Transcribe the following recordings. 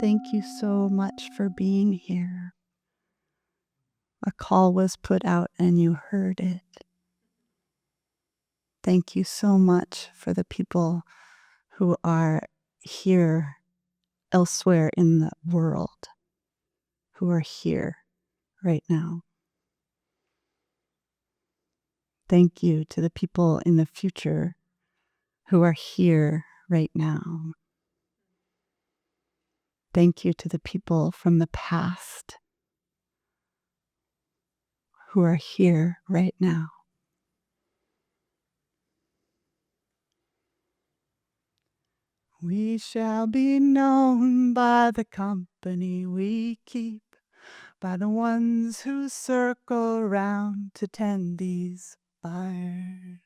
Thank you so much for being here. A call was put out and you heard it. Thank you so much for the people who are here elsewhere in the world, who are here right now. Thank you to the people in the future who are here right now. Thank you to the people from the past who are here right now. We shall be known by the company we keep, by the ones who circle round to tend these fires.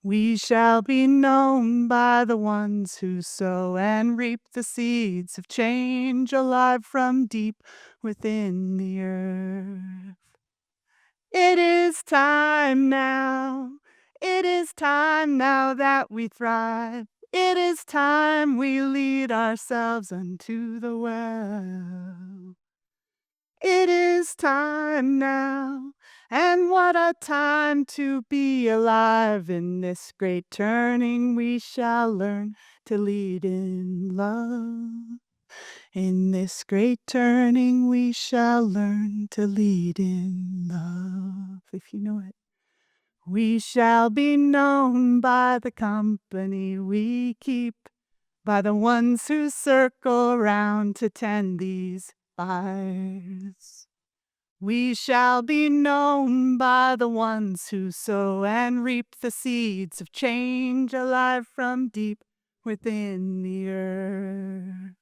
We shall be known by the ones who sow and reap the seeds of change alive from deep within the earth. It is time now. It is time now that we thrive. It is time we lead ourselves unto the well. It is time now, and what a time to be alive. In this great turning we shall learn to lead in love. In this great turning we shall learn to lead in love. If you know it. We shall be known by the company we keep, by the ones who circle round to tend these fires. We shall be known by the ones who sow and reap the seeds of change alive from deep within the earth.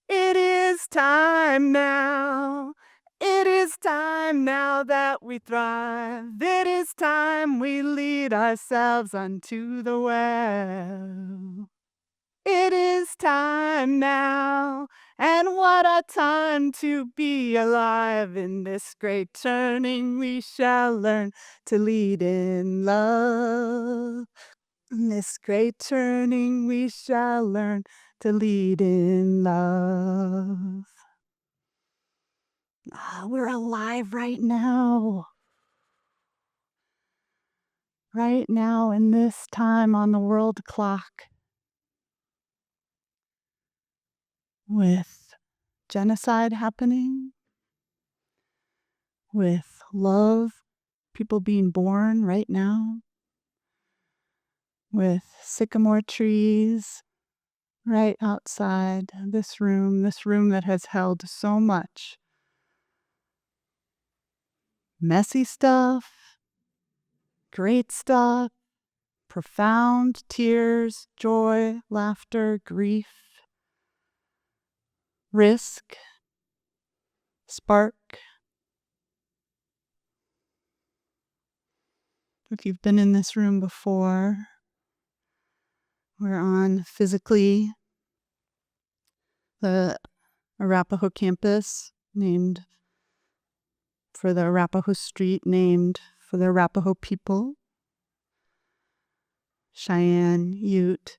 It is time now. It is time now that we thrive. It is time we lead ourselves unto the well. It is time now, and what a time to be alive. In this great turning we shall learn to lead in love. In this great turning we shall learn to lead in love. We're alive right now. Right now in this time on the world clock. With genocide happening. With love, people being born right now. With sycamore trees right outside this room that has held so much messy stuff, great stuff, profound tears, joy, laughter, grief, risk, spark. If you've been in this room before, we're on physically the Arapaho campus, named for the Arapaho Street, named for the Arapaho people. Cheyenne, Ute,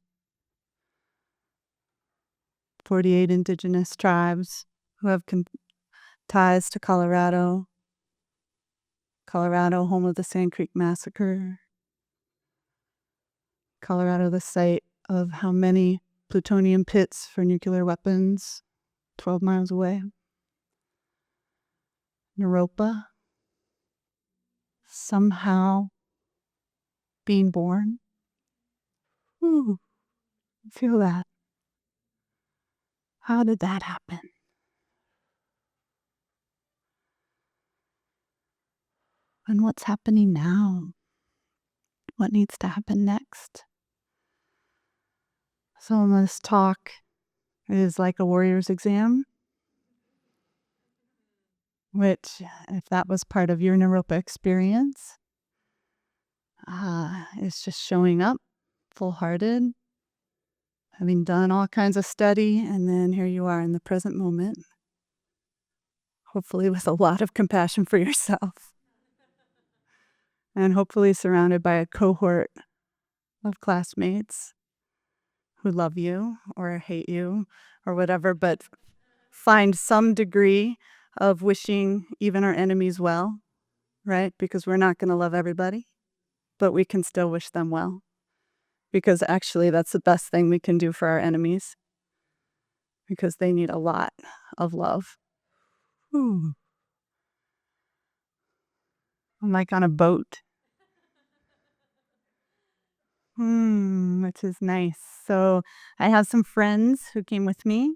48 indigenous tribes who have ties to Colorado. Colorado, home of the Sand Creek Massacre. Colorado, the site of how many plutonium pits for nuclear weapons, 12 miles away. Naropa, somehow being born. Ooh, feel that. How did that happen? And what's happening now? What needs to happen next? So this talk is like a warrior's exam, which, if that was part of your Naropa experience, is just showing up full-hearted, having done all kinds of study, and then here you are in the present moment, hopefully with a lot of compassion for yourself, and hopefully surrounded by a cohort of classmates who love you or hate you or whatever, but find some degree of wishing even our enemies well, right? Because we're not going to love everybody, but we can still wish them well. Because actually, that's the best thing we can do for our enemies, because they need a lot of love. Ooh. I'm like on a boat. Which is nice. So I have some friends who came with me.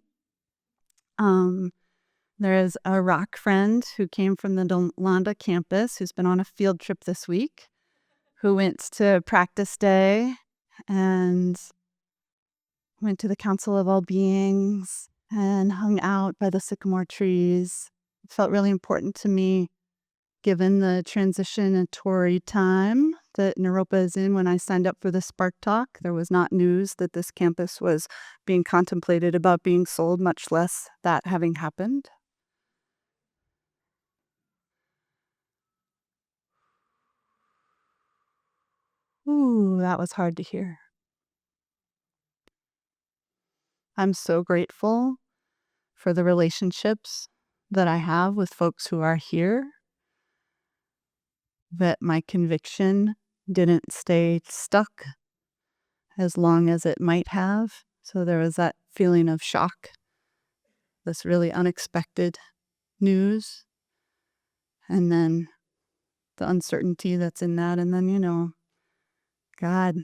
There is a rock friend who came from the Delanda campus who's been on a field trip this week, who went to practice day and went to the Council of All Beings and hung out by the sycamore trees. It felt really important to me, given the transitionatory time that Naropa is in. When I signed up for the Spark Talk, there was not news that this campus was being contemplated about being sold, much less that having happened. Ooh, that was hard to hear. I'm so grateful for the relationships that I have with folks who are here, that my conviction didn't stay stuck as long as it might have. So there was that feeling of shock, this really unexpected news, and then the uncertainty that's in that. And then, God,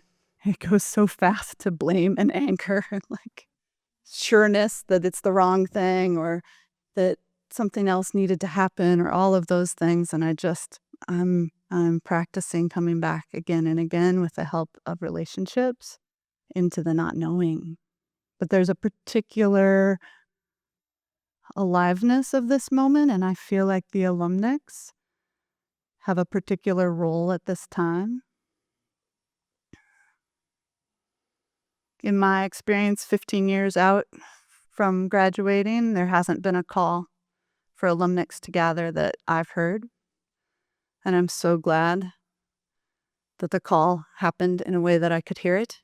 it goes so fast to blame and anger and like sureness that it's the wrong thing or that something else needed to happen or all of those things. And I'm practicing coming back again and again with the help of relationships into the not knowing. But there's a particular aliveness of this moment, and I feel like the alumnx have a particular role at this time. In my experience, 15 years out from graduating, there hasn't been a call for alumnx to gather that I've heard. And I'm so glad that the call happened in a way that I could hear it,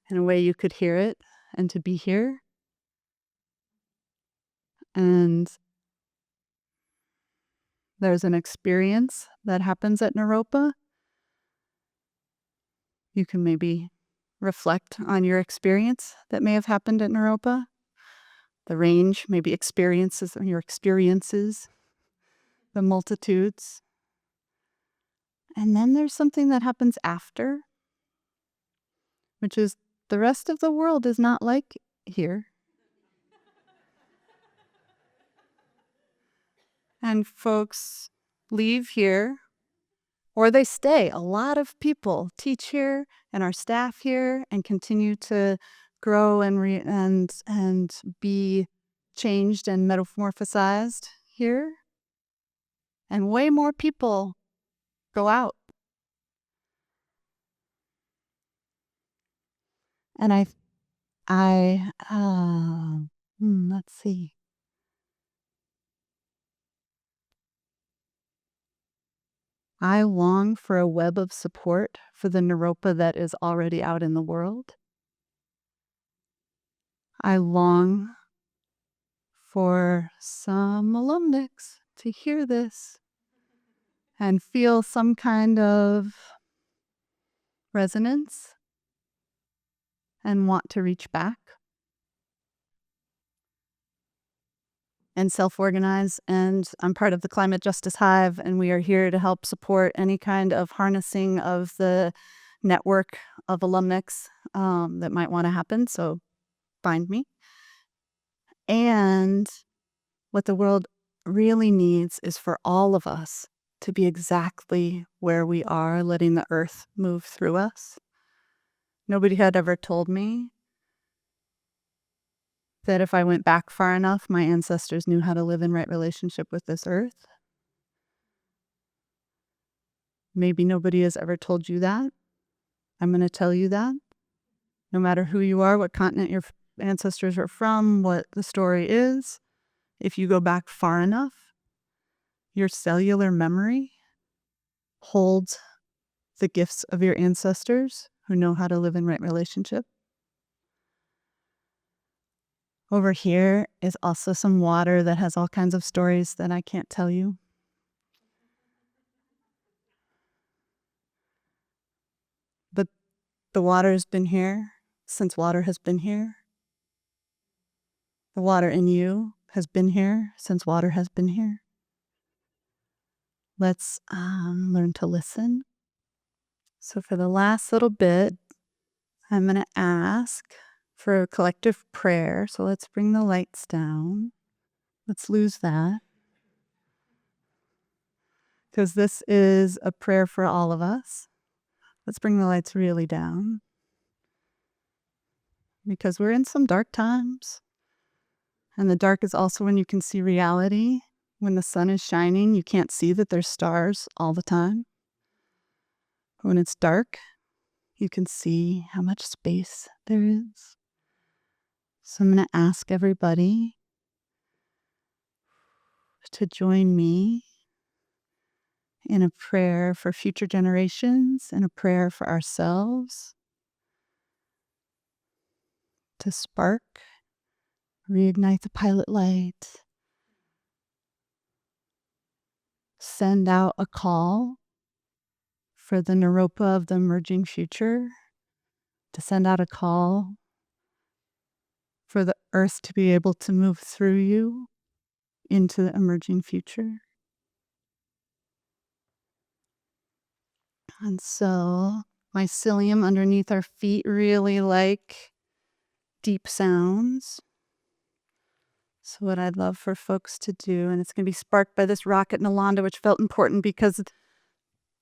in a way you could hear it, and to be here. And there's an experience that happens at Naropa. You can maybe reflect on your experience that may have happened at Naropa. The range, maybe experiences, your experiences, the multitudes. And then there's something that happens after, which is the rest of the world is not like here. And folks leave here or they stay. A lot of people teach here and are staff here and continue to grow and be changed and metamorphosized here. And way more people go out. And let's see. I long for a web of support for the Naropa that is already out in the world. I long for some alumnx to hear this and feel some kind of resonance and want to reach back and self-organize. And I'm part of the Climate Justice Hive, and we are here to help support any kind of harnessing of the network of alumnx that might want to happen. So find me. And what the world really needs is for all of us to be exactly where we are, letting the earth move through us. Nobody had ever told me that if I went back far enough, my ancestors knew how to live in right relationship with this earth. Maybe nobody has ever told you that. I'm going to tell you that. No matter who you are, what continent your ancestors are from, what the story is, if you go back far enough, your cellular memory holds the gifts of your ancestors who know how to live in right relationship. Over here is also some water that has all kinds of stories that I can't tell you. But the water has been here since water has been here. The water in you has been here since water has been here. Let's learn to listen. So for the last little bit, I'm going to ask for a collective prayer. So let's bring the lights down. Let's lose that. Because this is a prayer for all of us. Let's bring the lights really down. Because we're in some dark times. And the dark is also when you can see reality. When the sun is shining, you can't see that there's stars all the time. When it's dark, you can see how much space there is. So I'm going to ask everybody to join me in a prayer for future generations and a prayer for ourselves to spark, reignite the pilot light, send out a call for the Naropa of the emerging future, to send out a call for the earth to be able to move through you into the emerging future. And so mycelium underneath our feet really like deep sounds. So what I'd love for folks to do, and it's going to be sparked by this rock at Nalanda, which felt important because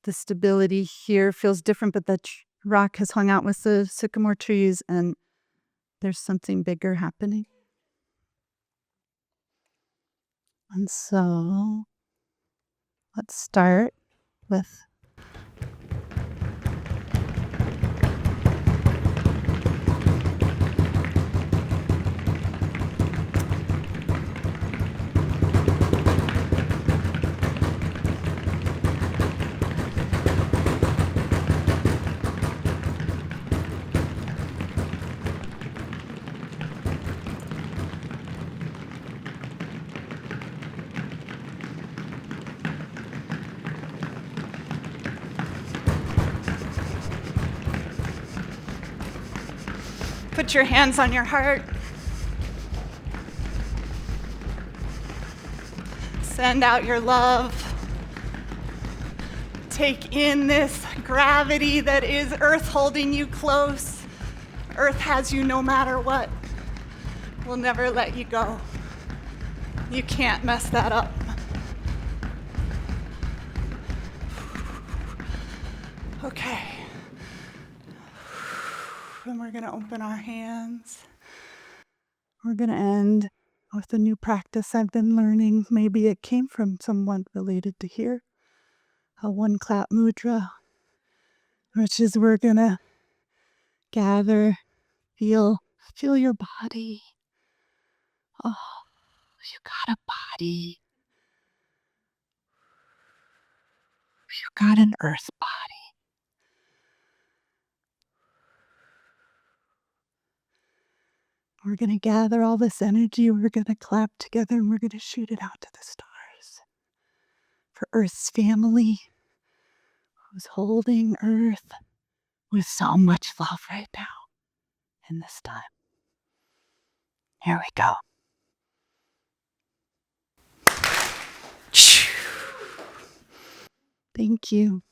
the stability here feels different, but that rock has hung out with the sycamore trees and there's something bigger happening. And so let's start with put your hands on your heart. Send out your love. Take in this gravity that is Earth holding you close. Earth has you no matter what. We'll never let you go. You can't mess that up. Okay. And we're going to open our hands. We're going to end with a new practice I've been learning. Maybe it came from someone related to here. A one clap mudra, which is we're going to gather, feel your body. Oh, you got a body. You got an earth body. We're going to gather all this energy. We're going to clap together and we're going to shoot it out to the stars. For Earth's family, who's holding Earth with so much love right now in this time. Here we go. Thank you.